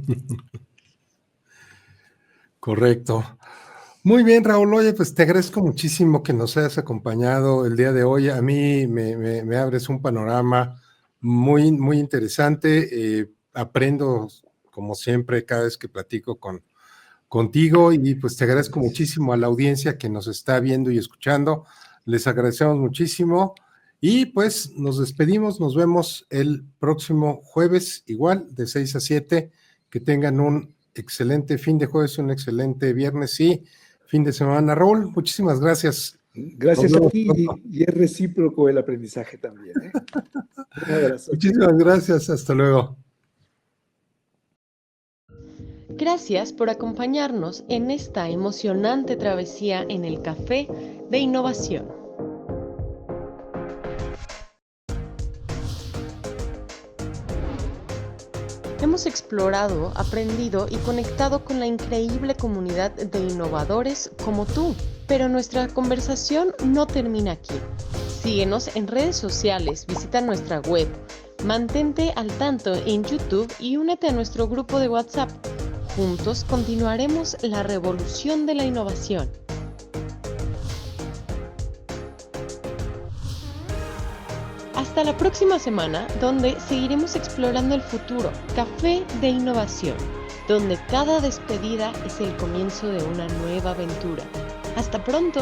Correcto. Muy bien, Raúl. Oye, pues te agradezco muchísimo que nos hayas acompañado el día de hoy. A mí me abres un panorama muy, muy interesante. Aprendo, como siempre, cada vez que platico contigo, y pues te agradezco muchísimo a la audiencia que nos está viendo y escuchando. Les agradecemos muchísimo y pues nos despedimos. Nos vemos el próximo jueves, igual de 6 a 7. Que tengan un excelente fin de jueves, un excelente viernes y fin de semana. Raúl, muchísimas gracias. Gracias a ti, y es recíproco el aprendizaje también, ¿eh? Un abrazo. Muchísimas gracias, hasta luego. Gracias por acompañarnos en esta emocionante travesía en el Café de Innovación. Hemos explorado, aprendido y conectado con la increíble comunidad de innovadores como tú. Pero nuestra conversación no termina aquí. Síguenos en redes sociales, visita nuestra web, mantente al tanto en YouTube y únete a nuestro grupo de WhatsApp. Juntos continuaremos la revolución de la innovación. Hasta la próxima semana, donde seguiremos explorando el futuro. Café de Innovación, donde cada despedida es el comienzo de una nueva aventura. ¡Hasta pronto!